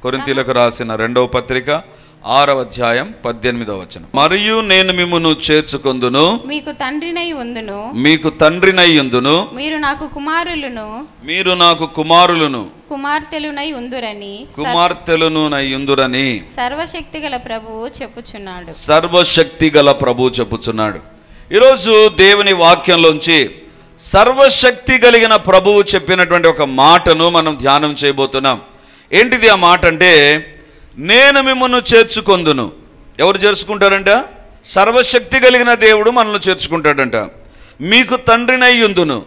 కొరింథీయులకు రాసిన 2వ పత్రిక 6వ అధ్యాయం 18వ వచనం. మరియు నేను మిమ్మును చేర్చుకొందును, మీకు తండ్రినై ఉందును, మీరు నాకు కుమారులను కుమార్తెలునై ఉందురని సర్వశక్తిగల ప్రభువు చెప్పుచున్నాడు. ఈరోజు దేవుని వాక్యంలోంచి సర్వశక్తి కలిగిన ప్రభువు చెప్పినటువంటి ఒక మాటను మనం ధ్యానం చేయబోతున్నాం. ఏంటిది ఆ మాట అంటే, నేను మిమ్మల్ని చేర్చుకొందును. ఎవరు చేర్చుకుంటారంట? సర్వశక్తి కలిగిన దేవుడు మనల్ని చేర్చుకుంటాడంట. మీకు తండ్రినై ఉందును,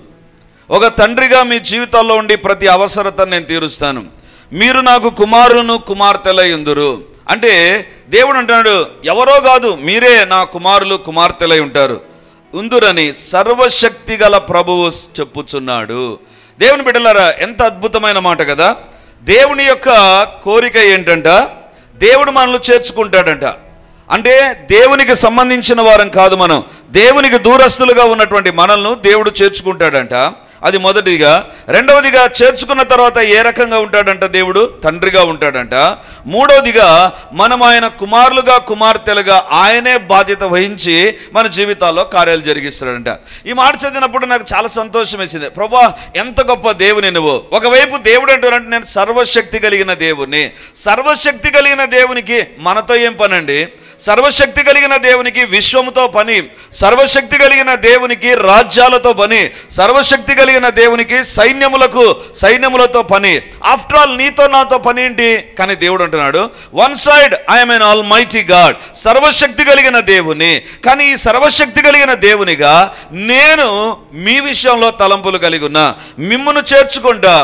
ఒక తండ్రిగా మీ జీవితాల్లో ఉండి ప్రతి అవసరతను నేను తీరుస్తాను. మీరు నాకు కుమారులను కుమార్తెలై ఉందురు అంటే దేవుడు అంటున్నాడు, ఎవరో కాదు, మీరే నా కుమారులు కుమార్తెలై ఉంటారు ఉందురని సర్వశక్తి గల ప్రభువు చెప్పుచున్నాడు. దేవుని బిడ్డలారా, ఎంత అద్భుతమైన మాట కదా. దేవుని యొక్క కోరిక ఏంటంట, దేవుడు మనల్ని చేర్చుకుంటాడంట. అంటే దేవునికి సంబంధించిన వారం కాదు మనం, దేవునికి దూరస్తులుగా ఉన్నటువంటి మనల్ని దేవుడు చేర్చుకుంటాడంట. అది మొదటిగా. రెండవదిగా, చేర్చుకున్న తర్వాత ఏ రకంగా ఉంటాడంట? దేవుడు తండ్రిగా ఉంటాడంట. మూడవదిగా, మనం ఆయన కుమారులుగా కుమార్తెలుగా ఆయనే బాధ్యత వహించి మన జీవితాల్లో కార్యాలు జరిగిస్తాడంట. ఈ మాట చదివినప్పుడు నాకు చాలా సంతోషం వేసింది. ప్రభా, ఎంత గొప్ప దేవుని నువ్వు. ఒకవైపు దేవుడు అంటారంటే నేను సర్వశక్తి కలిగిన దేవుని. సర్వశక్తి కలిగిన దేవునికి మనతో ఏం పని అండి? సర్వశక్తి కలిగిన దేవునికి విశ్వముతో పని, సర్వశక్తి కలిగిన దేవునికి రాజ్యాలతో పని, సర్వశక్తి కలిగిన దేవునికి సైన్యములతో పని. ఆఫ్టర్ ఆల్ నీతో నాతో పని ఏంటి? కానీ దేవుడు అంటున్నాడు, one side I'm N all mighty God, సర్వశక్తి కలిగిన దేవుని. కానీ ఈ సర్వశక్తి కలిగిన దేవునిగా నేను మీ విషయంలో తలంపులు కలిగి ఉన్నా, మిమ్మును చేర్చుకుంటా,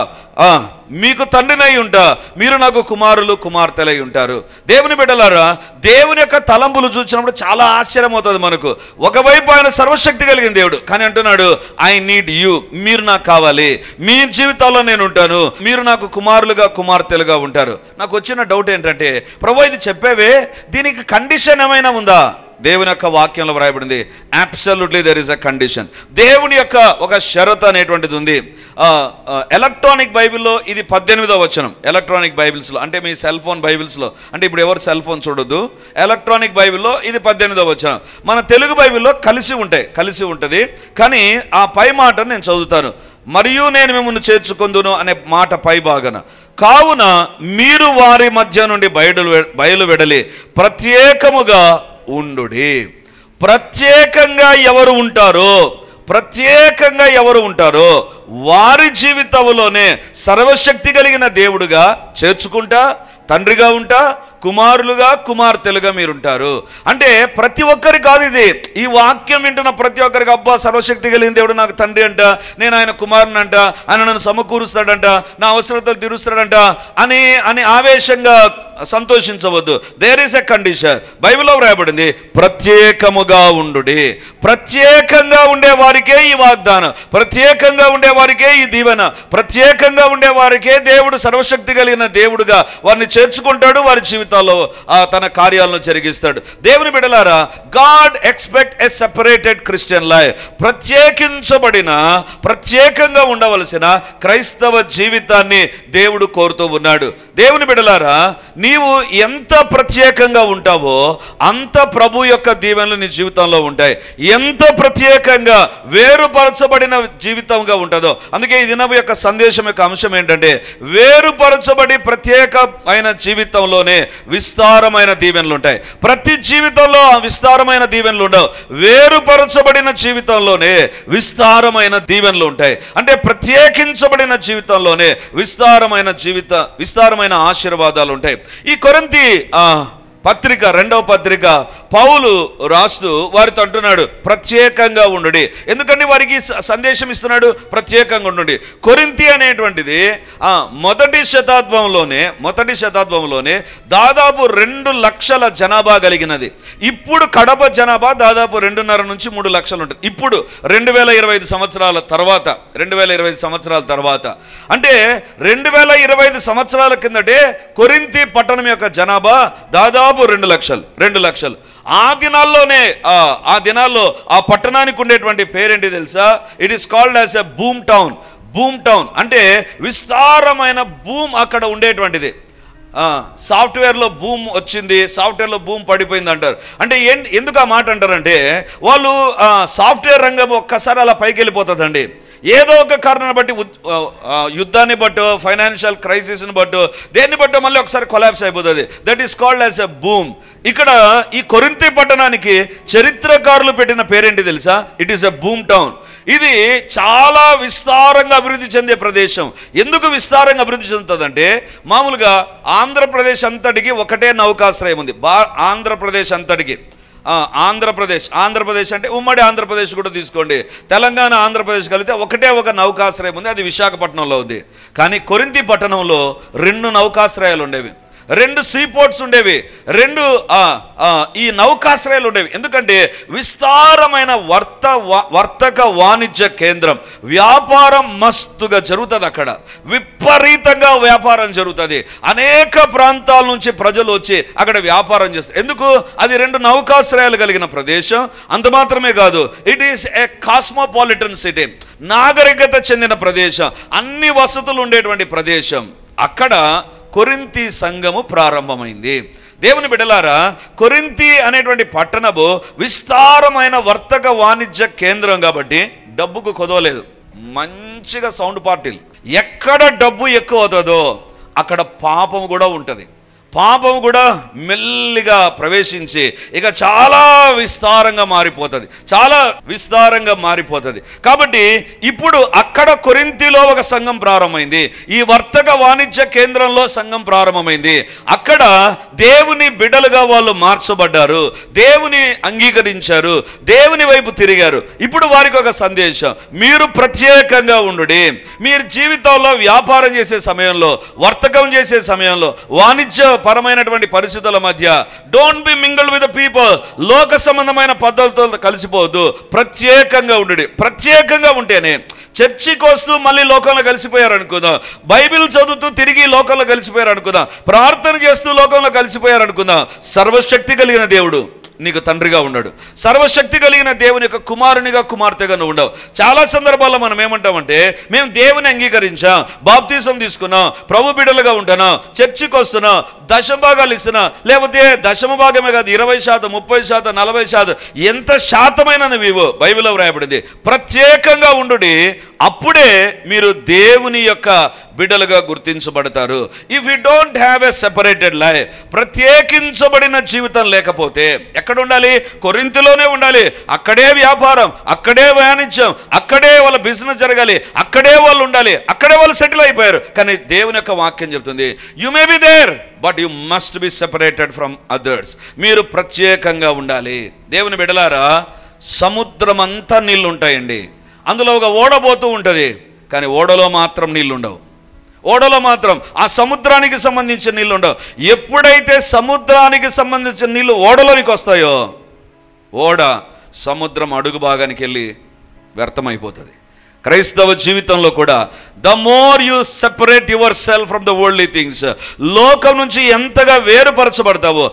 మీకు తండ్రినై ఉంటా, మీరు నాకు కుమారులు కుమార్తెలై ఉంటారు. దేవుని బిడ్డలారా, దేవుని యొక్క తలంపులు చూసినప్పుడు చాలా ఆశ్చర్యం అవుతుంది మనకు. ఒకవైపు ఆయన సర్వశక్తి కలిగిన దేవుడు, కానీ అంటున్నాడు, ఐ నీడ్ యూ, మీరు నాకు కావాలి, మీ జీవితాల్లో నేను ఉంటాను, మీరు నాకు కుమారులుగా కుమార్తెలుగా ఉంటారు. నాకు వచ్చిన డౌట్ ఏంటంటే, ప్రభు ఇది చెప్పేవే, దీనికి కండిషన్ ఏమైనా ఉందా? దేవుని యొక్క వాక్యంలో వ్రాయబడింది, absolutely there is a condition. దేవుని యొక్క ఒక షరతు అనేటువంటిది ఉంది. ఎలక్ట్రానిక్ బైబిల్లో ఇది 18వ వచనం. ఎలక్ట్రానిక్ బైబిల్స్లో అంటే మీ సెల్ ఫోన్ బైబిల్స్లో, అంటే ఇప్పుడు ఎవరు సెల్ ఫోన్ చూడొద్దు, ఎలక్ట్రానిక్ బైబిల్లో ఇది 18వ వచనం. మన తెలుగు బైబిల్లో కలిసి ఉంటుంది. కానీ ఆ పై మాటను నేను చదువుతాను. మరియు నేను మిమ్మల్ని చేర్చుకొందును అనే మాట పై భాగన, కావున మీరు వారి మధ్య నుండి బయలు వెడలి ప్రత్యేకముగా ఉండుడి. ప్రత్యేకంగా ఎవరు ఉంటారో వారి జీవితంలోనే సర్వశక్తి కలిగిన దేవుడుగా చేర్చుకుంటా, తండ్రిగా ఉంటా, కుమారులుగా కుమార్తెలుగా మీరుంటారు. అంటే ప్రతి ఒక్కరి కాదు ఇది. ఈ వాక్యం వింటున్న ప్రతి ఒక్కరికి, అబ్బా సర్వశక్తి కలిగిన దేవుడు నాకు తండ్రి అంట, నేను ఆయన కుమారుని అంట, ఆయన నన్ను సమకూరుస్తాడంట, నా అవసరతలు తీరుస్తాడంట అని ఆవేశంగా సంతోషించవద్దు. There is a condition. బైబిల్లో వ్రాయబడింది, ప్రత్యేకముగా ఉండుడి. ప్రత్యేకంగా ఉండే వారికే ఈ వాగ్దానం, ప్రత్యేకంగా ఉండే వారికే ఈ దీవెన, ప్రత్యేకంగా ఉండే వారికే దేవుడు సర్వశక్తి కలిగిన దేవుడుగా వారిని చేర్చుకుంటాడు, వారి జీవితాల్లో తన కార్యాలను జరిగిస్తాడు. దేవుని బిడ్డలారా, God expect a separated Christian life. ప్రత్యేకంగా ఉండవలసిన క్రైస్తవ జీవితాన్ని దేవుడు కోరుతూ ఉన్నాడు. దేవుని బిడ్డలారా, నీవు ఎంత ప్రత్యేకంగా ఉంటావో అంత ప్రభు యొక్క దీవెనలు నీ జీవితంలో ఉంటాయి. ఎంత ప్రత్యేకంగా వేరుపరచబడిన జీవితంగా ఉంటుందో. అందుకే ఈ దినం యొక్క సందేశం యొక్క అంశం ఏంటంటే, వేరుపరచబడి ప్రత్యేకమైన జీవితంలోనే విస్తారమైన దీవెనలు ఉంటాయి. ప్రతి జీవితంలో విస్తారమైన దీవెనలు ఉండవు, వేరుపరచబడిన జీవితంలోనే విస్తారమైన దీవెనలు ఉంటాయి. అంటే ప్రత్యేకించబడిన జీవితంలోనే విస్తారమైన ఆశీర్వాదాలు ఉంటాయి. ఈ కొరింథీ పత్రిక 2వ పత్రిక పౌలు రాస్తూ వారితో అంటున్నాడు, ప్రత్యేకంగా ఉండుడి. ఎందుకంటే వారికి సందేశం ఇస్తున్నాడు, ప్రత్యేకంగా ఉండండి. కొరింథీ అనేటువంటిది మొదటి శతాబ్దంలోనే దాదాపు 2 లక్షల జనాభా కలిగినది. ఇప్పుడు కడప జనాభా దాదాపు 2.5 నుంచి 3 లక్షలు ఉంటుంది. ఇప్పుడు 2025 సంవత్సరాల తర్వాత అంటే 2025 సంవత్సరాల కిందటే కొరింథీ పట్టణం యొక్క జనాభా దాదాపు 2 లక్షలు. ఆ దినాల్లో ఆ పట్టణానికి ఉండేటువంటి పేరేంటి తెలుసా? It is called as a boom town. అంటే విస్తారమైన భూమి అక్కడ ఉండేటువంటిది. సాఫ్ట్వేర్లో బూమ్ వచ్చింది, సాఫ్ట్వేర్లో బూమ్ పడిపోయింది అంటారు. అంటే ఎందుకు ఆ మాట అంటారంటే వాళ్ళు సాఫ్ట్వేర్ రంగం ఒక్కసారి అలా పైకి వెళ్ళిపోతుందండి. ఏదో ఒక కారణాన్ని బట్టి, యుద్ధాన్ని బట్టో, ఫైనాన్షియల్ క్రైసిస్ని బట్టో, దేన్ని బట్టో మళ్ళీ ఒకసారి కొలాప్స్ అయిపోతుంది. That is called as a boom. ఇక్కడ ఈ కొరింథీ పట్టణానికి చరిత్రకారులు పెట్టిన పేరేంటి తెలుసా? It is a boom town. ఇది చాలా విస్తారంగా అభివృద్ధి చెందే ప్రదేశం. ఎందుకు విస్తారంగా అభివృద్ధి చెందుతుందంటే, మామూలుగా ఆంధ్రప్రదేశ్ అంతటికి ఒకటే నౌకాశ్రయం ఉంది. ఆంధ్రప్రదేశ్ అంతటికి, ఆంధ్రప్రదేశ్ అంటే ఉమ్మడి ఆంధ్రప్రదేశ్ కూడా తీసుకోండి, తెలంగాణ ఆంధ్రప్రదేశ్ కలిపితే ఒకటే ఒక నౌకాశ్రయం ఉంది, అది విశాఖపట్నంలో ఉంది. కానీ కొరింథీ పట్టణంలో 2 నౌకాశ్రయాలు ఉండేవి, 2 సీపోర్ట్స్ ఉండేవి, 2 ఈ నౌకాశ్రయాలు ఉండేవి. ఎందుకంటే విస్తారమైన వర్తక వాణిజ్య కేంద్రం, వ్యాపారం మస్తుగా జరుగుతుంది అక్కడ, విపరీతంగా వ్యాపారం జరుగుతుంది. అనేక ప్రాంతాల నుంచి ప్రజలు వచ్చి అక్కడ వ్యాపారం చేస్తారు. ఎందుకు? అది 2 నౌకాశ్రయాలు కలిగిన ప్రదేశం. అంత మాత్రమే కాదు, it is a cosmopolitan city, నాగరికత చెందిన ప్రదేశం, అన్ని వసతులు ఉండేటువంటి ప్రదేశం. అక్కడ కొరింథీ సంఘము ప్రారంభమైంది. దేవుని బిడ్డలారా, కొరింథీ అనేటువంటి పట్టణము విస్తారమైన వర్తక వాణిజ్య కేంద్రం కాబట్టి డబ్బుకు కొదవలేదు. మంచిగా సౌండ్ పార్టీలు. ఎక్కడ డబ్బు ఎక్కువ అవుతుందో అక్కడ పాపం కూడా ఉంటుంది. పాపం కూడా మెల్లిగా ప్రవేశించి ఇక చాలా విస్తారంగా మారిపోతుంది. కాబట్టి ఇప్పుడు అక్కడ కొరింథీలో ఒక సంఘం ప్రారంభమైంది. ఈ వర్తక వాణిజ్య కేంద్రంలో సంఘం ప్రారంభమైంది. అక్కడ దేవుని బిడ్డలుగా వాళ్ళు మార్చబడ్డారు, దేవుని అంగీకరించారు, దేవుని వైపు తిరిగారు. ఇప్పుడు వారికి ఒక సందేశం, మీరు ప్రత్యేకంగా ఉండుడి. మీరు జీవితంలో వ్యాపారం చేసే సమయంలో, వర్తకం చేసే సమయంలో, వాణిజ్య పరమైనటువంటి పరిస్థితుల మధ్య don't be mingled with the people. లోక సంబంధమైన పద్ధతులతో కలిసిపోవద్దు, ప్రత్యేకంగా ఉండండి. ప్రత్యేకంగా ఉంటేనే చర్చికి వస్తూ మళ్ళీ లోకంలో కలిసిపోయారు అనుకుందాం, బైబిల్ చదువుతూ తిరిగి లోకంలో కలిసిపోయారు అనుకుందాం, ప్రార్థన చేస్తూ లోకంలో కలిసిపోయారు అనుకుందాం. సర్వశక్తి కలిగిన దేవుడు నీకు తండ్రిగా ఉన్నాడు, సర్వశక్తి కలిగిన దేవుని యొక్క కుమారునిగా, కుమార్తెగా నువ్వు ఉండవు. చాలా సందర్భాల్లో మనం ఏమంటామంటే, మేము దేవుని అంగీకరించాం, బాప్తిసం తీసుకున్నాం, ప్రభు బిడ్డలుగా ఉంటున్నాం, చర్చికి వస్తున్నాం, దశభాగాలు ఇస్తున్నాం, లేకపోతే దశమ భాగమే కాదు 20%, 30%, 40%, ఎంత శాతమైన నువ్వు బైబిల్లో వ్రాయబడింది. ప్రత్యేకంగా ఉండుడి, అప్పుడే మీరు దేవుని యొక్క బిడ్డలుగా గుర్తించబడతారు. If you don't have a separated life, ప్రత్యేకించబడిన జీవితం లేకపోతే ఎక్కడ ఉండాలి? కొరింథీలోనే ఉండాలి. అక్కడే వ్యాపారం, అక్కడే వాణిజ్యం, అక్కడే వాళ్ళ బిజినెస్ జరగాలి, అక్కడే వాళ్ళు ఉండాలి, అక్కడే వాళ్ళు సెటిల్ అయిపోయారు. కానీ దేవుని యొక్క వాక్యం చెప్తుంది, you may be there but you must be separated from others. మీరు ప్రత్యేకంగా ఉండాలి. దేవుని బిడ్డలారా, సముద్రం అంతా నీళ్ళు ఉంటాయండి, అందులో ఒక ఓడబోతూ ఉంటుంది, కానీ ఓడలో మాత్రం నీళ్ళు ఉండవు. ఓడలో మాత్రం ఆ సముద్రానికి సంబంధించిన నీళ్ళు ఉండవు. ఎప్పుడైతే సముద్రానికి సంబంధించిన నీళ్ళు ఓడలోనికి వస్తాయో, ఓడ సముద్రం అడుగు భాగానికి వెళ్ళి వ్యర్థమైపోతుంది. క్రైస్తవ జీవితంలో కూడా the more you separate your self from the worldly things, లోకం నుంచి ఎంతగా వేరుపరచబడతావో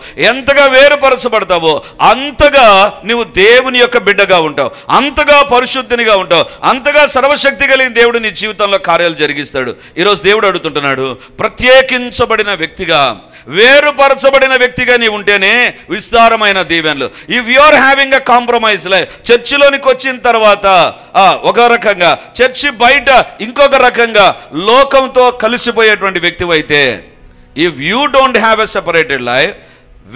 అంతగా నువ్వు దేవుని యొక్క బిడ్డగా ఉంటావు, అంతగా పరిశుద్ధినిగా ఉంటావు, అంతగా సర్వశక్తి కలిగిన దేవుడు నీ జీవితంలో కార్యాలు జరిగిస్తాడు. ఈరోజు దేవుడు అడుగుతుంటున్నాడు, ప్రత్యేకించబడిన వ్యక్తిగా, వేరుపరచబడిన వ్యక్తిగా నీ ఉంటేనే విస్తారమైన దీవెనలు. If you are having a compromise life, చర్చిలోనికి వచ్చిన తర్వాత ఒక రకంగా, చర్చి బయట ఇంకొక రకంగా లోకంతో కలిసిపోయేటువంటి వ్యక్తివైతే, if you don't have a separated life,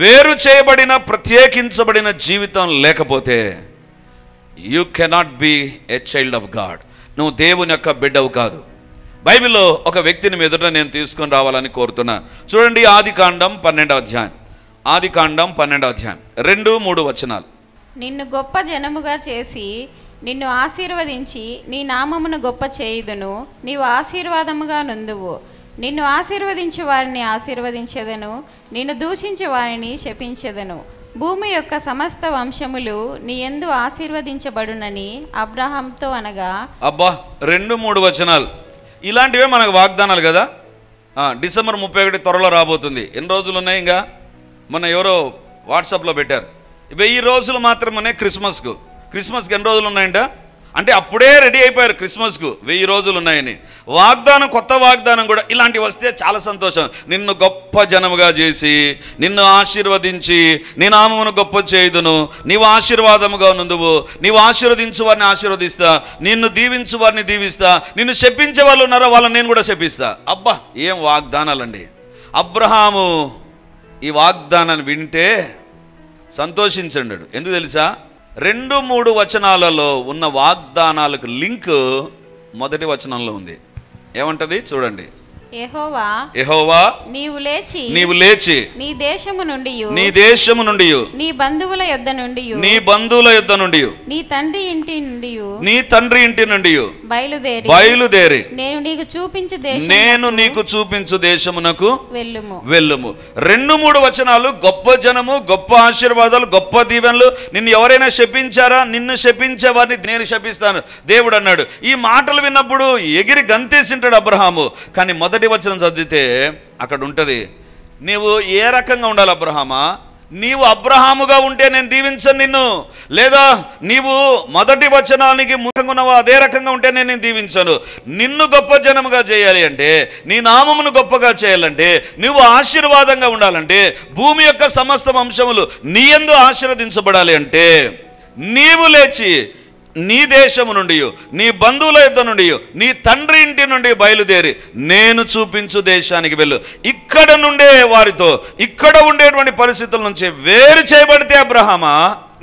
వేరు చేయబడిన ప్రత్యేకించబడిన జీవితం లేకపోతే, you cannot be a child of God. నువ్వు దేవుని యొక్క బిడ్డవు కాదు. బైబిల్లో ఒక వ్యక్తిని ఎదుట నేను తీసుకొని రావాలని కోరుతున్నా. చూడండి, ఆదికాండం 12వ అధ్యాయం, ఆదికాండం 12వ అధ్యాయం 2-3 వచనాలు. నిన్ను గొప్ప జనముగా చేసి నిన్ను ఆశీర్వదించి నీ నామమును గొప్ప చేయుదును, నీవు ఆశీర్వాదముగా నుందువు. నిన్ను ఆశీర్వదించు వారిని ఆశీర్వదించెదను, నిన్ను దూషించు వారిని శపించెదను. భూమి యొక్క సమస్త వంశములు నీ యందు ఆశీర్వదించబడునని అబ్రహాంతో అనగా. అబ్బా, 2-3 వచనాలు ఇలాంటివే మనకు వాగ్దానాలు కదా. డిసెంబర్ 31 త్వరలో రాబోతుంది. ఎన్ని రోజులు ఉన్నాయి? ఇంకా మొన్న ఎవరో వాట్సాప్లో పెట్టారు, 1000 రోజులు మాత్రమే క్రిస్మస్కి ఎన్ని రోజులు ఉన్నాయంట? అంటే అప్పుడే రెడీ అయిపోయారు క్రిస్మస్కు, 1000 రోజులు ఉన్నాయని. వాగ్దానం, కొత్త వాగ్దానం కూడా ఇలాంటివి వస్తే చాలా సంతోషం. నిన్ను గొప్ప జనముగా చేసి, నిన్ను ఆశీర్వదించి, నీ నామమును గొప్ప చేయుదును, నీవు ఆశీర్వాదముగా నుందువు, నీవు ఆశీర్వదించు వారిని ఆశీర్వదిస్తా, నిన్ను దీవించు వారిని దీవిస్తా, నిన్ను శపించే వాళ్ళు ఉన్నారో వాళ్ళని నేను కూడా శపిస్తా. అబ్బా, ఏం వాగ్దానాలండి! అబ్రహాము ఈ వాగ్దానాన్ని వింటే సంతోషించండు. ఎందుకు తెలుసా? 2-3 వచనాలలో ఉన్న వాగ్దానాలకు లింక్ మొదటి వచనంలో ఉంది. ఏమంటది చూడండి. యెహోవా నీవు లేచి నీ దేశము నుండి నీ బంధువుల యొద్ద నుండి నీ తండ్రి ఇంటి నుండి బయలుదేరి నేను నీకు చూపించు దేశమునకు వెళ్ళుము. 2-3 వచనాలు గొప్ప జనము, గొప్ప ఆశీర్వాదాలు, గొప్ప దీవెనలు. నిన్ను ఎవరైనా శపించారా? నిన్ను శపించే వారిని నేను శపిస్తాను దేవుడు అన్నాడు. ఈ మాటలు విన్నప్పుడు ఎగిరి గంతేసింటాడు అబ్రహాము. కానీ మొదటి వచనం చదివితే అక్కడ ఉంటది, నీవు ఏ రకంగా ఉండాలి అబ్రహామా? నీవు అబ్రహాముగా ఉంటే నేను దీవించను నిన్ను, లేదా నీవు మొదటి వచనానికి ముఖంగా ఉన్నావా అదే రకంగా ఉంటే నేను దీవించను. నిన్ను గొప్ప జనముగా చేయాలి అంటే, నీ నామమును గొప్పగా చేయాలంటే, నువ్వు ఆశీర్వాదంగా ఉండాలంటే, భూమి యొక్క సమస్త వంశములు నీ యందు ఆశీర్వదించబడాలి అంటే, నీవు లేచి నీ దేశము నుండి, నీ బంధువుల యొద్ద నుండి, నీ తండ్రి ఇంటి నుండి బయలుదేరి నేను చూపించు దేశానికి వెళ్ళు. ఇక్కడ నుండే వారితో, ఇక్కడ ఉండేటువంటి పరిస్థితుల నుంచి వేరు చేయబడితే అబ్రహామా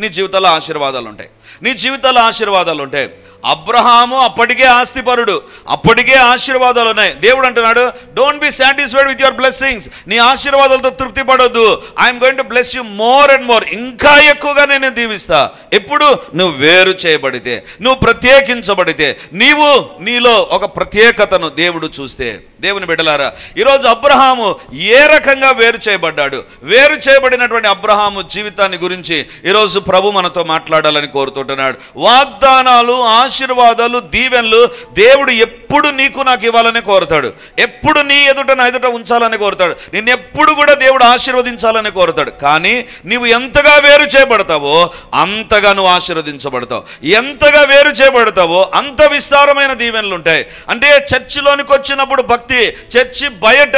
నీ జీవితంలో ఆశీర్వాదాలు ఉంటాయి. నీ జీవితంలో ఆశీర్వాదాలు ఉంటాయి. అబ్రహాము అప్పటికే ఆస్తిపరుడు, అప్పటికే ఆశీర్వాదాలు ఉన్నాయి. దేవుడు అంటున్నాడు, don't be satisfied with your blessings. నీ ఆశీర్వాదాలతో తృప్తి పడొద్దు. I'm going to bless you more and more. ఇంకా ఎక్కువగా నేను దీవిస్తా. ఎప్పుడు? నువ్వు వేరు చేయబడితే, నువ్వు ప్రత్యేకించబడితే, నీలో ఒక ప్రత్యేకతను దేవుడు చూస్తే. దేవుని బిడ్డలారా, ఈరోజు అబ్రహాము ఏ రకంగా వేరు చేయబడ్డాడు? వేరు చేయబడినటువంటి అబ్రహాము జీవితాన్ని గురించి ఈరోజు ప్రభు మనతో మాట్లాడాలని కోరుతుంటున్నాడు. వాగ్దానాలు, ఆశీర్వాదాలు, దీవెనలు దేవుడు ఎప్పుడు నీకు నాకు ఇవ్వాలని కోరుతాడు. ఎప్పుడు నీ ఎదుట నా ఎదుట ఉంచాలని కోరుతాడు. నిన్ను ఎప్పుడు కూడా దేవుడు ఆశీర్వదించాలని కోరుతాడు. కానీ నీవు ఎంతగా వేరు చేయబడతావో అంతగా నువ్వు ఆశీర్వదించబడతావు. ఎంతగా వేరు చేయబడతావో అంత విస్తారమైన దీవెనలు ఉంటాయి. అంటే చర్చిలోనికి వచ్చినప్పుడు భక్తి, చర్చి బయట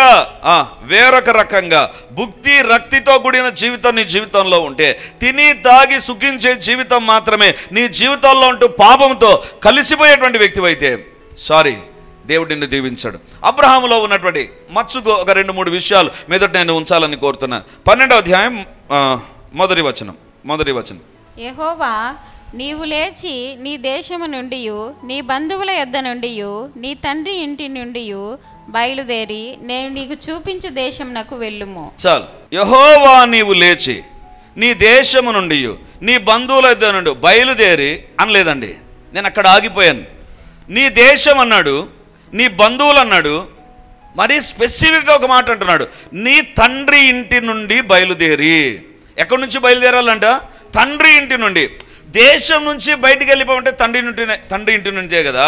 వేరొక రకంగా భుక్తి రక్తితో కూడిన జీవితం నీ జీవితంలో ఉంటే, తిని తాగి సుఖించే జీవితం మాత్రమే నీ జీవితంలో ఉంటూ పాపంతో కలిసిపోయేటువంటి వ్యక్తి అయితే దేవుడు నిన్ను దీవించాడు. అబ్రహాములో ఉన్నటువంటి మచ్చుకు ఒక 2-3 విషయాలు మీదట నేను ఉంచాలని కోరుతున్నాను. 12వ అధ్యాయం మొదటి వచనం. యెహోవా నీవు లేచి నీ దేశము నుండి, నీ బంధువుల యొద్ద నుండి, నీ తండ్రి ఇంటి నుండి బయలుదేరి నేను నీకు చూపించు దేశమునకు వెళ్ళుము. చాలు. యెహోవా నీవు లేచి నీ దేశము నుండి, నీ బంధువుల యొద్ద నుండి బయలుదేరి అనలేదండి. నేను అక్కడ ఆగిపోయాను. నీ దేశం అన్నాడు, నీ బంధువులు అన్నాడు, మరి స్పెసిఫిక్గా ఒక మాట అంటున్నాడు, నీ తండ్రి ఇంటి నుండి బయలుదేరి. ఎక్కడి నుంచి బయలుదేరాలంట? తండ్రి ఇంటి నుండి. దేశం నుంచి బయటికి వెళ్ళిపోమంటే తండ్రి ఇంటి నుంచే కదా.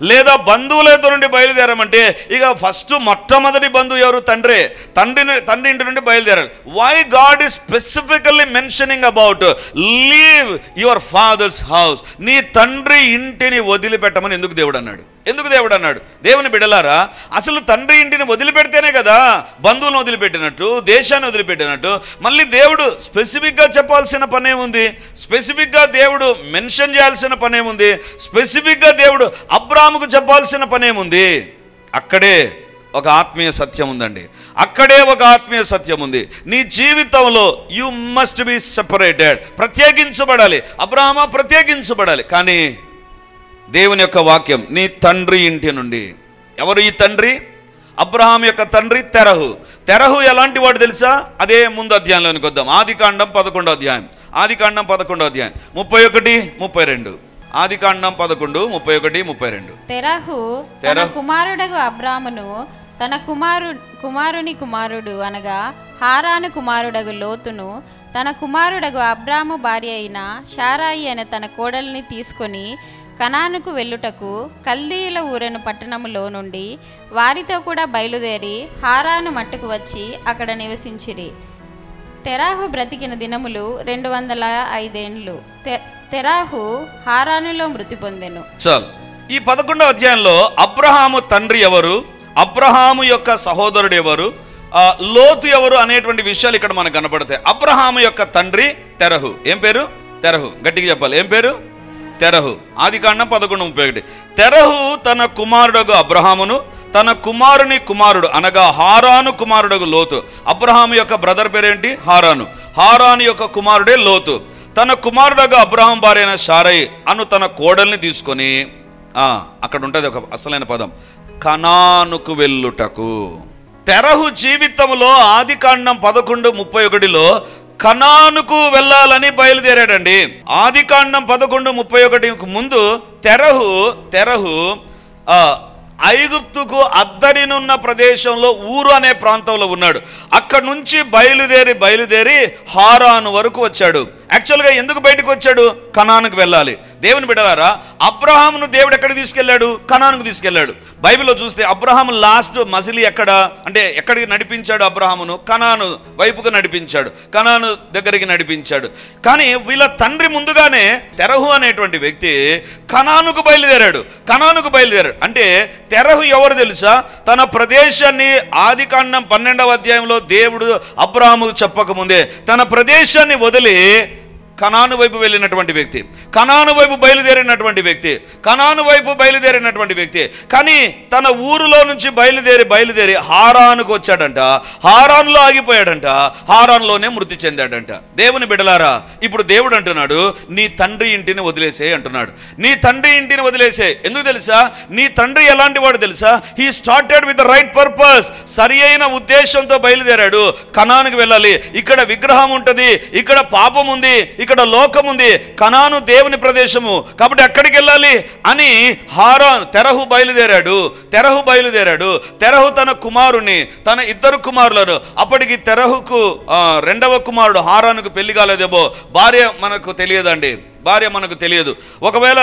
లేదా బంధువులతో నుండి బయలుదేరమంటే ఇక ఫస్ట్ మొట్టమొదటి బంధువు ఎవరు? తండ్రి ఇంటి నుండి బయలుదేరాలి. Why God is specifically mentioning about leave your father's house? నీ తండ్రి ఇంటిని వదిలిపెట్టమని ఎందుకు దేవుడు అన్నాడు? దేవుని బిడ్డలారా, అసలు తండ్రి ఇంటిని వదిలిపెడితేనే కదా బంధువులను వదిలిపెట్టినట్టు, దేశాన్ని వదిలిపెట్టినట్టు. మళ్ళీ దేవుడు స్పెసిఫిక్గా చెప్పాల్సిన పనేముంది? స్పెసిఫిక్గా దేవుడు మెన్షన్ చేయాల్సిన పనేముంది? స్పెసిఫిక్గా దేవుడు అబ్రాహాముకు చెప్పాల్సిన పనేముంది? అక్కడే ఒక ఆత్మీయ సత్యం ఉందండి. అక్కడే ఒక ఆత్మీయ సత్యం ఉంది. నీ జీవితంలో యు మస్ట్ బి సెపరేటెడ్. ప్రత్యేకించబడాలి. అబ్రాహాము ప్రత్యేకించబడాలి. కానీ దేవుని యొక్క వాక్యం, నీ తండ్రి ఇంటి నుండి. ఎవరు ఈ తండ్రి? అబ్రహాం యొక్క తండ్రి తెరహు ఎలాంటి వాడు తెలుసా? అదే ముందు అధ్యాయంలోనికి వద్దాం. ఆదికాండం 11వ అధ్యాయం 31-32. ఆదికాండం 11:31-32. తెరహు తన కుమారుడగు అబ్రామును తన కుమారుని కుమారుడు అనగా హారాను కుమారుడగు లోతును తన కుమారుడగు అబ్రాము భార్య అయిన శారాయి అనే తన కోడల్ని తీసుకొని కనానుకు వెళ్ళుటకు కల్దీయుల ఊరెను పట్టణములో నుండి వారితో కూడా బయలుదేరి హారాను మట్టుకు వచ్చి అక్కడ నివసించిరి. తెరాహు బ్రతికిన దినములు 205 ఏండ్లు. తెరాహు హారానులో మృతి పొందెను. చాలు. ఈ 11వ అధ్యాయంలో అబ్రహాము తండ్రి ఎవరు, అబ్రహాము యొక్క సహోదరుడు ఎవరు, లోతు ఎవరు అనేటువంటి విషయాలు ఇక్కడ మనకు కనబడతాయి. అబ్రహాము యొక్క తండ్రి తెరహు. ఏం పేరు? తెరహు. గట్టిగా చెప్పాలి. ఏం పేరు? తెరహు. ఆదికాండం 11:31. తెరహు తన కుమారుడగు అబ్రహామును, తన కుమారుని కుమారుడు అనగా హారాను కుమారుడగు లోతు. అబ్రహాము యొక్క బ్రదర్ పేరేంటి? హారాను. హారాను యొక్క కుమారుడే లోతు. తన కుమారుడగా అబ్రహాం భార్య అయిన శారయి అను తన కోడల్ని తీసుకొని, అక్కడ ఉంటుంది ఒక అసలైన పదం, కనానుకు వెళ్ళుటకు. తెరహు జీవితంలో ఆదికాండం 11:31 కనానుకు వెళ్ళాలని బయలుదేరాడండి. ఆదికాండం 11:31 ముందు తెరహు ఐగుప్తుకు అద్దరినున్న ప్రదేశంలో ఊరు అనే ప్రాంతంలో ఉన్నాడు. అక్కడ నుంచి బయలుదేరి హారాను వరకు వచ్చాడు. యాక్చువల్గా ఎందుకు బయటకు వచ్చాడు? కనానుకు వెళ్ళాలి. దేవుని బిడ్డలారా, అబ్రహామును దేవుడు ఎక్కడికి తీసుకెళ్ళాడు? కనానుకు తీసుకెళ్ళాడు. బైబిల్లో చూస్తే అబ్రహాము లాస్ట్ మజిలీ ఎక్కడికి నడిపించాడు? అబ్రహామును కనాను వైపుకు నడిపించాడు, కనాను దగ్గరికి నడిపించాడు. కానీ వీళ్ళ తండ్రి ముందుగానే తెరహు అనేటువంటి వ్యక్తి కనానుకు బయలుదేరాడు. అంటే తెరహు ఎవరు తెలుసా? తన ప్రదేశాన్ని ఆదికాండం 12వ అధ్యాయంలో దేవుడు అబ్రహాముకు చెప్పకముందే తన ప్రదేశాన్ని వదిలి కనాను వైపు వెళ్ళినటువంటి వ్యక్తి, కనాను వైపు బయలుదేరినటువంటి వ్యక్తి. కానీ తన ఊరిలో నుంచి బయలుదేరి హారానుకు వచ్చాడంట. హారాన్లో ఆగిపోయాడంట. హారాన్లోనే మృతి చెందాడంట. దేవుని బిడ్డలారా, ఇప్పుడు దేవుడు అంటున్నాడు, నీ తండ్రి ఇంటిని వదిలేసే అంటున్నాడు. నీ తండ్రి ఇంటిని వదిలేసే. ఎందుకు తెలుసా? నీ తండ్రి ఎలాంటి వాడు తెలుసా? He started with the right purpose. సరి అయిన ఉద్దేశంతో బయలుదేరాడు. కనానుకు వెళ్ళాలి. ఇక్కడ విగ్రహం ఉంటుంది, ఇక్కడ పాపం ఉంది, ఇక్కడ లోకం ఉంది. కనాను దేవుని ప్రదేశము కాబట్టి అక్కడికి వెళ్ళాలి అని తెరహు బయలుదేరాడు. తెరహు తన కుమారుని, తన ఇద్దరు కుమారులను, అప్పటికి తెరహుకు రెండవ కుమారుడు హారానుకు పెళ్లి కాలేదేమో, భార్య మనకు తెలియదు. ఒకవేళ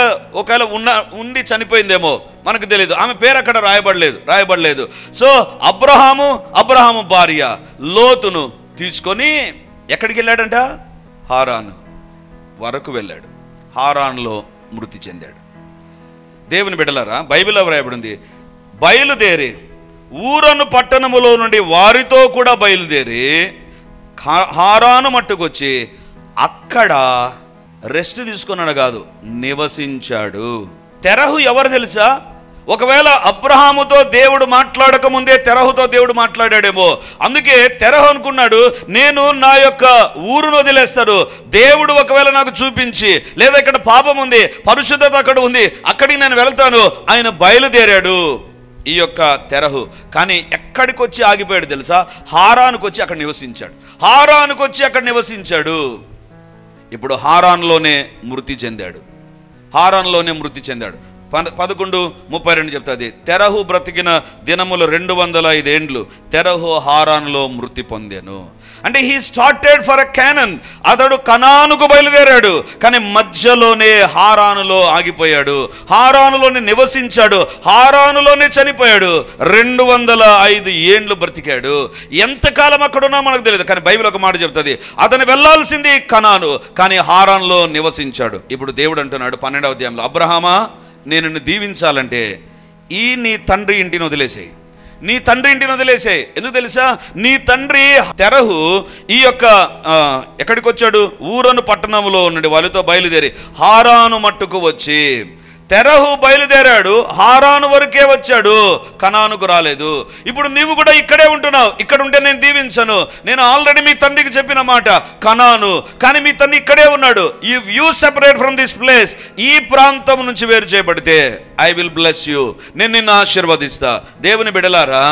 ఉండి చనిపోయిందేమో మనకు తెలియదు. ఆమె పేరు అక్కడ రాయబడలేదు. సో అబ్రహాము భార్య లోతును తీసుకొని ఎక్కడికి వెళ్ళాడంట? హారాను వరకు వెళ్ళాడు. హారాన్లో మృతి చెందాడు. దేవుని బిడ్డలారా, బైబిల్లో వ్రాయబడింది, బయలుదేరి ఊరను పట్టణములో నుండి వారితో కూడా బయలుదేరి హారాను మట్టుకొచ్చి అక్కడ రెస్ట్ తీసుకున్నాడు కాదు, నివసించాడు. తెరహు ఎవరు తెలుసా? ఒకవేళ అబ్రహాముతో దేవుడు మాట్లాడక ముందే తెరహుతో దేవుడు మాట్లాడాడేమో. అందుకే తెరహు అనుకున్నాడు, నేను నా యొక్క ఊరును వదిలేస్తాడు. దేవుడు ఒకవేళ నాకు చూపించి, లేదా ఇక్కడ పాపం ఉంది, పరిశుద్ధత అక్కడ ఉంది, అక్కడికి నేను వెళ్తాను. ఆయన బయలుదేరాడు ఈ యొక్క తెరహు. కానీ ఎక్కడికి వచ్చి ఆగిపోయాడు తెలుసా? హారానుకు వచ్చి అక్కడ నివసించాడు. ఇప్పుడు హారాన్లోనే మృతి చెందాడు. 11:32 చెప్తుంది, తెరహు బ్రతికిన దినములు 205 ఏండ్లు. తెరహు హారానులో మృతి పొందెను. అంటే he started for a Conan. అతడు కనానుకు బయలుదేరాడు, కానీ మధ్యలోనే హారానులో ఆగిపోయాడు. హారానులోనే నివసించాడు, హారానులోనే చనిపోయాడు. 205 ఏండ్లు బ్రతికాడు. ఎంతకాలం అక్కడున్నా మనకు తెలియదు, కానీ బైబిల్ ఒక మాట చెప్తుంది, అతను వెళ్లాల్సింది కనాను, కానీ హారాన్లో నివసించాడు. ఇప్పుడు దేవుడు అంటున్నాడు 12వ అధ్యాయంలో, అబ్రహామా, నేను నిన్ను దీవించాలంటే నీ తండ్రి ఇంటిని వదిలేసేయి. ఎందుకు తెలుసా? నీ తండ్రి తెరహు ఈ యొక్క ఎక్కడికి వచ్చాడు? ఊరను పట్టణంలో నుండి వాళ్ళతో బయలుదేరి హారాను మట్టుకు వచ్చి, తెరహు బయలుదేరాడు, హారాను వరకే వచ్చాడు, కనానుకు రాలేదు. ఇప్పుడు నీవు కూడా ఇక్కడే ఉంటున్నావు. ఇక్కడ ఉంటే నేను దీవించను. నేను ఆల్రెడీ మీ తండ్రికి చెప్పిన మాట కనాను, కానీ మీ తండ్రి ఇక్కడే ఉన్నాడు. If you separate from this place, ఈ ప్రాంతం నుంచి వేరు చేయబడితే ఐ విల్ బ్లెస్ యూ, నేను నిన్ను ఆశీర్వదిస్తా. దేవుని బిడ్డలారా,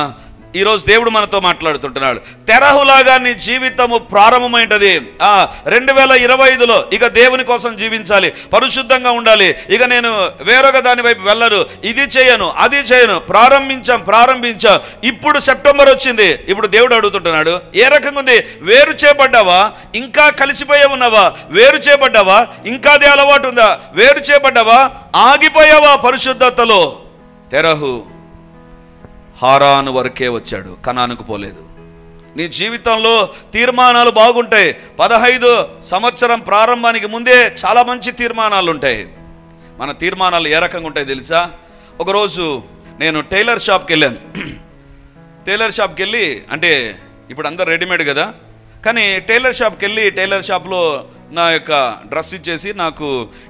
ఈరోజు దేవుడు మనతో మాట్లాడుతుంటున్నాడు. తెరహులాగా నీ జీవితము ప్రారంభమైంటది. 2025లో ఇక దేవుని కోసం జీవించాలి, పరిశుద్ధంగా ఉండాలి. ఇక నేను వేరొక దాని వైపు వెళ్ళను, ఇది చేయను, అది చేయను. ప్రారంభించాం. ఇప్పుడు సెప్టెంబర్ వచ్చింది. ఇప్పుడు దేవుడు అడుగుతుంటున్నాడు, ఏ రకంగా ఉంది? వేరు చేయబడ్డావా? ఇంకా కలిసిపోయే ఉన్నావా? వేరు చేయబడ్డావా? ఇంకా అదే అలవాటు ఉందా? వేరు చేయబడ్డావా? ఆగిపోయావా పరిశుద్ధతలో? తెరహు హారాను వరకే వచ్చాడు, కనానుకు పోలేదు. నీ జీవితంలో తీర్మానాలు బాగుంటాయి. 15 సంవత్సరం ప్రారంభానికి ముందే చాలా మంచి తీర్మానాలు ఉంటాయి. మన తీర్మానాలు ఏ రకంగా ఉంటాయి తెలుసా? ఒకరోజు నేను టైలర్ షాప్కి వెళ్ళాను. టైలర్ షాప్కి వెళ్ళి, అంటే ఇప్పుడు అందరు రెడీమేడ్ కదా, కానీ టైలర్ షాప్కి వెళ్ళి టైలర్ షాప్లో నా యొక్క డ్రెస్ ఇచ్చేసి నాకు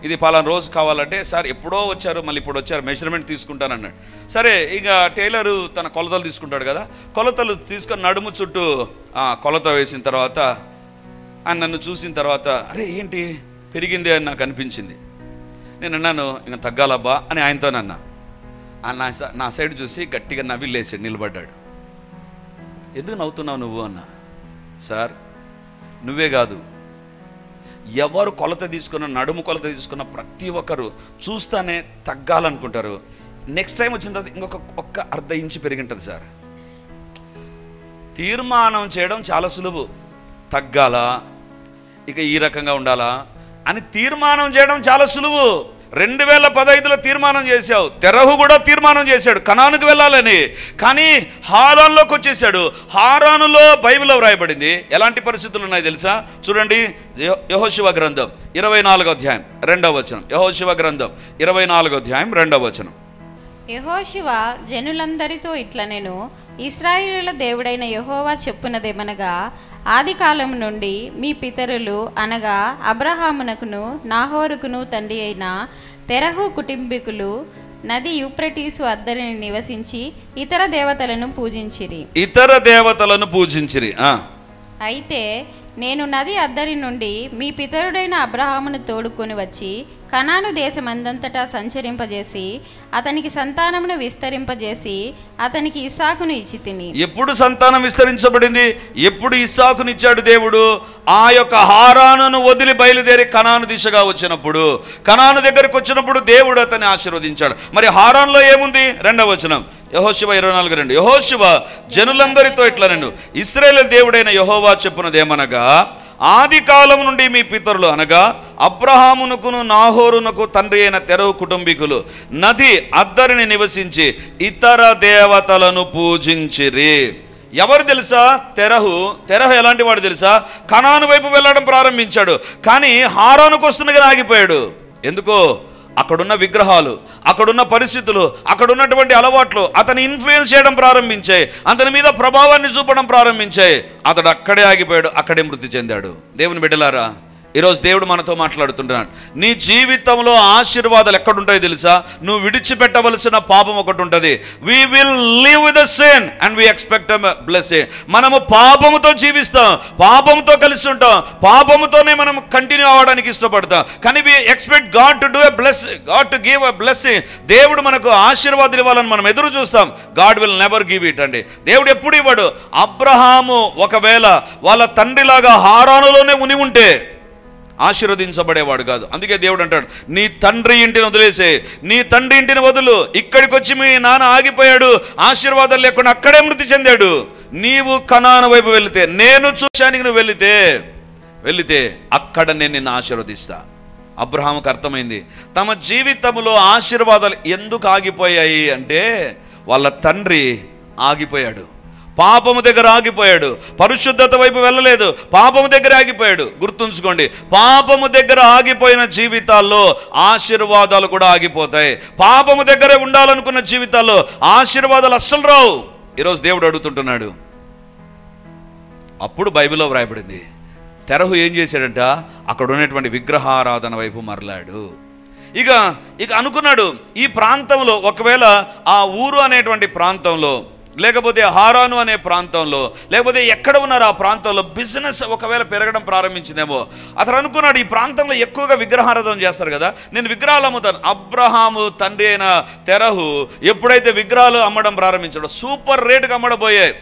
ఇది పలానా రోజు కావాలంటే, సార్ ఎప్పుడో వచ్చారు మళ్ళీ ఇప్పుడు వచ్చారు మెజర్మెంట్ తీసుకుంటానన్నాడు. సరే ఇక టైలరు తన కొలతలు తీసుకుంటాడు కదా, కొలతలు తీసుకొని నడుము చుట్టూ కొలత వేసిన తర్వాత ఆయన నన్ను చూసిన తర్వాత అరే ఏంటి పెరిగింది అని నాకు అనిపించింది. నేను అన్నాను ఇంకా తగ్గాలబ్బా అని ఆయనతో అన్నా. నా సైడ్ చూసి గట్టిగా నవ్వి లేచి నిలబడ్డాడు. ఎందుకు నవ్వుతున్నావు నువ్వు అన్నా. సార్ నువ్వే కాదు, ఎవరు కొలత తీసుకున్న నడుము కొలత తీసుకున్న ప్రతి ఒక్కరు చూస్తానే తగ్గాలనుకుంటారు. నెక్స్ట్ టైం వచ్చిన తర్వాత ఇంకొక అర్ధ ఇంచు పెరిగింటుంది సార్. తీర్మానం చేయడం చాలా సులువు, తగ్గాలా ఇక ఈ రకంగా ఉండాలా అని తీర్మానం చేయడం చాలా సులువు. 2015లో తీర్మానం చేశావు. తెరహు కూడా తీర్మానం చేశాడు కనానుకు వెళ్ళాలని, కానీ హారాన్లోకి వచ్చేసాడు. హారానులో బైబిల్లో వ్రాయబడింది ఎలాంటి పరిస్థితులు ఉన్నాయి తెలుసా? చూడండి, యెహోషువ గ్రంథం 24వ అధ్యాయం 2వ వచనం. యెహోషువ గ్రంథం 24వ అధ్యాయం 2వ వచనం. యెహోషువ జనులందరితో ఇట్లనెను, ఇశ్రాయేలుల దేవుడైన యెహోవా చెప్పునదేమనగా, ఆది కాలం నుండి మీ పితరులు అనగా అబ్రహామునకును నాహోరుకును తండ్రి అయిన తెరహు కుటుంబీకులు నది యూఫ్రటీసు అద్దరిని నివసించి ఇతర దేవతలను పూజించిరి. అయితే నేను నది అద్దరి నుండి మీ పితరుడైన అబ్రహామును తోడుకొని వచ్చి కనాను దేశమందంతటా సంచరింపజేసి అతనికి సంతానమును విస్తరింపజేసి అతనికి ఇస్సాకును ఇచ్చి తిని. ఎప్పుడు సంతానం విస్తరించబడింది? ఎప్పుడు ఇస్సాకును ఇచ్చాడు దేవుడు? ఆ యొక్క హారానును వదిలి బయలుదేరి కనాను దిశగా వచ్చినప్పుడు, కనాను దగ్గరకు వచ్చినప్పుడు దేవుడు అతన్ని ఆశీర్వదించాడు. మరి హారాన్లో ఏముంది? 2వ వచనం, యెహోషువ 24:2. యెహోషువ జనులందరితో ఇట్లనెను, ఇశ్రాయేలు దేవుడైన యెహోవా చెప్పునదేమనగా, ఆది కాలం నుండి మీ పితరులు అనగా అబ్రహామునకును నాహోరునకు తండ్రి అయిన తెరహు కుటుంబీకులు నది అద్దరిని నివసించి ఇతర దేవతలను పూజించిరి. ఎవరు తెలుసా? తెరహు ఎలాంటి వాడు తెలుసా? కనాను వైపు వెళ్ళడం ప్రారంభించాడు, కానీ హారానుకు వస్తుండగానే ఆగిపోయాడు. ఎందుకో? అక్కడున్న విగ్రహాలు, అక్కడున్న పరిస్థితులు, అక్కడున్నటువంటి అలవాట్లు అతని ఇన్ఫ్లుయెన్స్ చేయడం ప్రారంభించాయి, అతని మీద ప్రభావాన్ని చూపడం ప్రారంభించాయి. అతడు అక్కడే ఆగిపోయాడు, అక్కడే మృతి చెందాడు. దేవుని బిడ్డలారా, ఈరోజు దేవుడు మనతో మాట్లాడుతున్నాడు. నీ జీవితంలో ఆశీర్వాదాలు ఎక్కడుంటాయో తెలుసా? నువ్వు విడిచిపెట్టవలసిన పాపం ఒకటి ఉంటుంది. We will live with the sin and we expect blessing. మనము పాపముతో జీవిస్తాం, పాపముతో కలిసి ఉంటాం, పాపముతోనే మనం కంటిన్యూ అవ్వడానికి ఇష్టపడతాం. కానీ we expect God to do a blessing, God to give a blessing. దేవుడు మనకు ఆశీర్వాదాలు ఇవ్వాలని మనం ఎదురు చూస్తాం. God will never give it అండి. దేవుడు ఎప్పుడు ఇవ్వడు. అబ్రహాము ఒకవేళ వాళ్ళ తండ్రిలాగా హారానులోనే ఉని ఉంటే ఆశీర్వదించబడేవాడు కాదు. అందుకే దేవుడు అంటాడు, నీ తండ్రి ఇంటిని వదిలేసే, నీ తండ్రి ఇంటిని వదులు. ఇక్కడికి వచ్చి మీ నాన్న ఆగిపోయాడు, ఆశీర్వాదాలు లేకుండా అక్కడే మృతి చెందాడు. నీవు కనాను వైపు వెళితే, నేను చూశానికి నువ్వు వెళితే అక్కడ నేను నిన్ను ఆశీర్వదిస్తా. అబ్రహాముకు అర్థమైంది తమ జీవితంలో ఆశీర్వాదాలు ఎందుకు ఆగిపోయాయి అంటే వాళ్ళ తండ్రి ఆగిపోయాడు, పాపము దగ్గర ఆగిపోయాడు, పరిశుద్ధత వైపు వెళ్ళలేదు, పాపము దగ్గర ఆగిపోయాడు. గుర్తుంచుకోండి, పాపము దగ్గర ఆగిపోయిన జీవితాల్లో ఆశీర్వాదాలు కూడా ఆగిపోతాయి. పాపము దగ్గరే ఉండాలనుకున్న జీవితాల్లో ఆశీర్వాదాలు అస్సలు రావు. ఈరోజు దేవుడు అడుగుతుంటున్నాడు. అప్పుడు బైబిల్లో వ్రాయబడింది, తెరహు ఏం చేశాడంట? అక్కడ ఉన్నటువంటి విగ్రహారాధన వైపు మరలాడు. ఇక అనుకున్నాడు, ఈ ప్రాంతంలో ఒకవేళ ఆ ఊరు అనేటువంటి ప్రాంతంలో, లేకపోతే హారాను అనే ప్రాంతంలో, లేకపోతే ఎక్కడ ఉన్నారు ఆ ప్రాంతంలో బిజినెస్ ఒకవేళ పెరగడం ప్రారంభించిందేమో. అతను అనుకున్నాడు, ఈ ప్రాంతంలో ఎక్కువగా విగ్రహారాధన చేస్తారు కదా, నేను విగ్రహాలు అమ్ముతాను. అబ్రహాము తండ్రి అయిన తెరహు ఎప్పుడైతే విగ్రహాలు అమ్మడం ప్రారంభించాడో సూపర్ రేటుగా అమ్మడబోయాయి,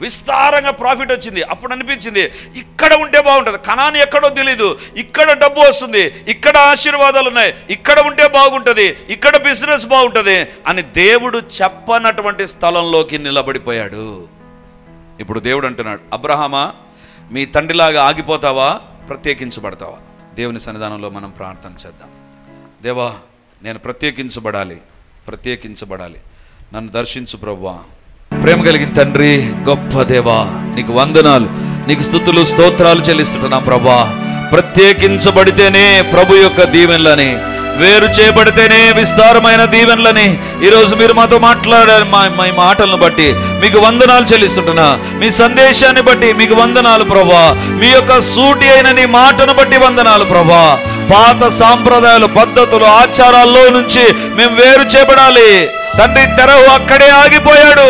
విస్తారంగా ప్రాఫిట్ వచ్చింది. అప్పుడు అనిపించింది, ఇక్కడ ఉంటే బాగుంటుంది, కనాను ఎక్కడో తెలీదు, ఇక్కడ డబ్బు వస్తుంది, ఇక్కడ ఆశీర్వాదాలు ఉన్నాయి, ఇక్కడ ఉంటే బాగుంటుంది, ఇక్కడ బిజినెస్ బాగుంటుంది అని దేవుడు చెప్పనటువంటి స్థలంలోకి నిలబడిపోయాడు. ఇప్పుడు దేవుడు అంటున్నాడు, అబ్రహామా మీ తండ్రిలాగా ఆగిపోతావా, ప్రత్యేకించబడతావా? దేవుని సన్నిధానంలో మనం ప్రార్థన చేద్దాం. దేవా, నేను ప్రత్యేకించబడాలి, నన్ను దర్శించు ప్రభువా. ప్రేమ కలిగిన తండ్రి, గొప్ప దేవా, నీకు వందనాలు, నీకు స్తుతులు స్తోత్రాలు చెల్లిస్తుంటున్నాం ప్రభా. ప్రత్యేకించబడితేనే ప్రభు యొక్క దీవెనలని, వేరు చేయబడితేనే విస్తారమైన దీవెనలని ఈరోజు మీరు మాతో మాట్లాడారు. మా మాటలను బట్టి మీకు వందనాలు చెల్లిస్తుంటున్నా. మీ సందేశాన్ని బట్టి మీకు వందనాలు ప్రభా. మీ యొక్క సూటి అయిన నీ మాటను బట్టి వందనాలు ప్రభా. పాత సాంప్రదాయాలు, పద్ధతులు, ఆచారాల్లో నుంచి మేము వేరు చేయబడాలి తండ్రి. తెరహు అక్కడే ఆగిపోయాడు.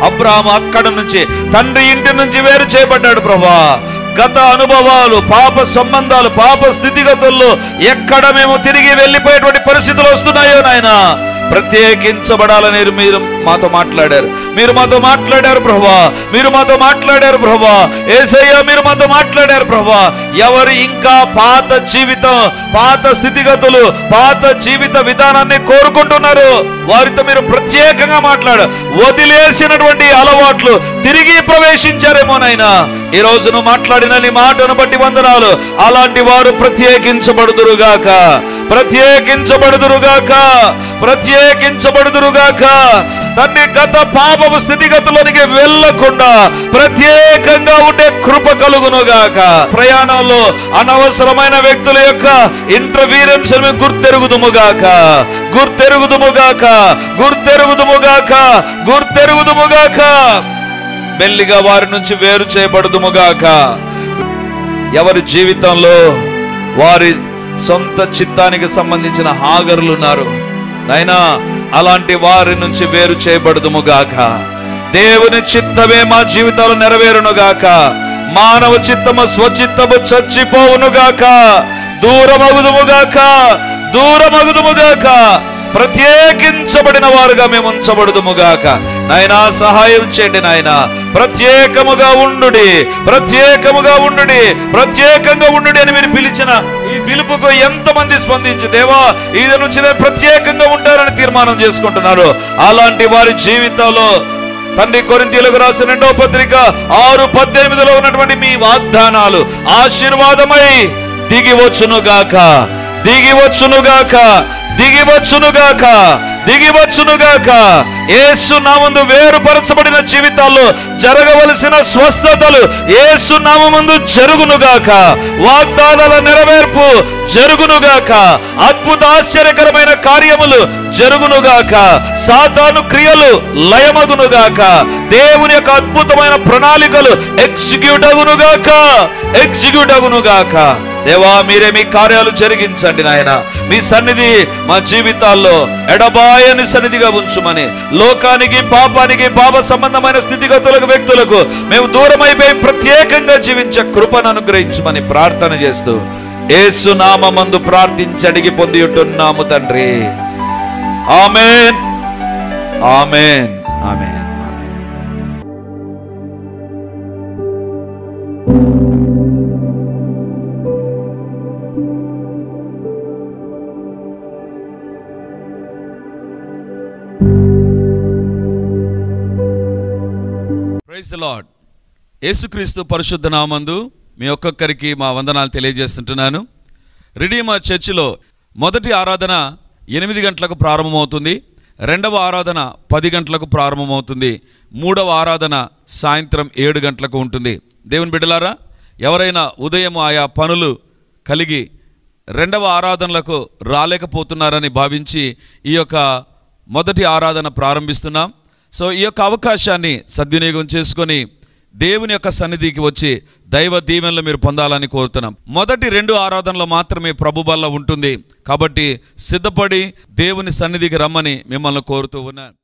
అబ్రాహాము అక్కడ నుంచి, తండ్రి ఇంటి నుంచి వేరు చేయబడ్డాడు ప్రభా. గత అనుభవాలు, పాప సంబంధాలు, పాప స్థితిగతుల్లో ఎక్కడ మేము తిరిగి వెళ్ళిపోయేటువంటి పరిస్థితులు వస్తున్నాయో నాయన, ప్రత్యేకించబడాలని మీరు మాతో మాట్లాడారు. మీరు మాతో మాట్లాడారు ప్రభా. మీరు మాతో మాట్లాడారు ప్రభా. యేసయ్య మీరు మాతో మాట్లాడారు ప్రభా. ఎవరు ఇంకా పాత జీవితం, పాత స్థితిగతులు, పాత జీవిత విధానాన్ని కోరుకుంటున్నారు, వారితో మీరు ప్రత్యేకంగా మాట్లాడారు. వదిలేసినటువంటి అలవాట్లు తిరిగి ప్రవేశించారేమోనైనా ఈ రోజు నువ్వు మాట్లాడిన నీ మాటను బట్టి వందనాలు. అలాంటి వారు ప్రత్యేకించబడుదురుగాక, ప్రత్యేకించబడుదురుగాక, ప్రత్యేకించబడుదురుగాక. తండ్రి, గత పాపపు స్థితిగతులోనికి వెళ్ళకుండా ప్రత్యేకంగా ఉండే కృప కలుగునుగాక. ప్రయాణంలో అనవసరమైన వ్యక్తుల యొక్క ఇంటర్ఫీరెన్స్ గుర్తెరుగుదుముగాక, గుర్తెరుగుదుముగాక, గుర్తెరుగుదుముగాక, గుర్తెరుగుదుముగాక. మెల్లిగా వారి నుంచి వేరు చేయబడుదుముగాక. ఎవరి జీవితంలో వారి సొంత చిత్తానికి సంబంధించిన హాగరులు ఉన్నారు నాయనా, అలాంటి వారి నుంచి వేరు చేయబడుదుముగాక. దేవుని చిత్తమే మా జీవితాలు నెరవేరునుగాక. మానవ చిత్తము, స్వచిత్తము చచ్చిపోవునుగాక. దూరమగుదుముగాక, దూరమగుదుముగాక. ప్రత్యేకించబడిన వారుగా మేము ఉంచబడుదుముగాక. నాయనా సహాయం చేయండి నాయనా. ప్రత్యేకముగా ఉండుడి, ప్రత్యేకముగా ఉండుడి, ప్రత్యేకంగా ఉండుడి అని మీరు పిలిచిన ఈ పిలుపుకు ఎంతమంది స్పందించి దేవా ఇది నుంచి నేను ప్రత్యేకంగా ఉంటారని తీర్మానం చేసుకుంటున్నారు. అలాంటి వారి జీవితంలో తండ్రి, కొరింథీయులకు రాసిన 2వ పత్రిక 6:18 ఉన్నటువంటి మీ వాగ్దానాలు ఆశీర్వాదమై దిగివచ్చునుగాక, దిగివచ్చునుగాక, దిగివచ్చునుగాక, దిగివచ్చునుగాక. యేసు నామమున వేరుపరచబడిన జీవితాల్లో జరగవలసిన స్వస్థతలు యేసు నామమున జరుగునుగాక. వాగ్దానాల నెరవేర్పు జరుగునుగాక. అద్భుత ఆశ్చర్యకరమైన కార్యములు జరుగునుగాక. సాతాను క్రియలు లయమగునుగాక. దేవుని యొక్క అద్భుతమైన ప్రణాళికలు ఎగ్జిక్యూట్ అగునుగాక, ఎగ్జిక్యూట్ అగునుగాక. దేవా మీరే మీ కార్యాలు జరిగించండి నాయన. మీ సన్నిధి మా జీవితాల్లో ఎడబాయని సన్నిధిగా ఉంచుమని, లోకానికి, పాపానికి, పాప సంబంధమైన స్థితిగతులకు, వ్యక్తులకు మేము దూరమైపోయి ప్రత్యేకంగా జీవించే కృపను అనుగ్రహించమని ప్రార్థన చేస్తూ యేసు నామమందు ప్రార్థించి అడిగి పొంది ఉంటున్నాము తండ్రి. Amen, amen, amen. Praise the Lord. యేసుక్రీస్తు పరిశుద్ధ నామందు మీ ఒక్కొక్కరికి మా వందనాలు తెలియజేస్తుంటున్నాను. రిడీమర్ చర్చిలో మొదటి ఆరాధన 8 గంటలకు ప్రారంభమవుతుంది. 2వ ఆరాధన 10 గంటలకు ప్రారంభమవుతుంది. 3వ ఆరాధన సాయంత్రం 7 గంటలకు ఉంటుంది. దేవుని బిడ్డలారా, ఎవరైనా ఉదయం ఆయా పనులు కలిగి 2వ ఆరాధనలకు రాలేకపోతున్నారని భావించి ఈ యొక్క మొదటి ఆరాధన ప్రారంభిస్తున్నాం. సో ఈ యొక్క అవకాశాన్ని సద్వినియోగం చేసుకొని దేవుని యొక్క సన్నిధికి వచ్చి దైవ దీవెనలు మీరు పొందాలని కోరుతున్నాం. మొదటి 2 ఆరాధనలు మాత్రమే ప్రభు బల్ల ఉంటుంది. కాబట్టి సిద్ధపడి దేవుని సన్నిధికి రమ్మని మిమ్మల్ని కోరుతూ ఉన్నాను.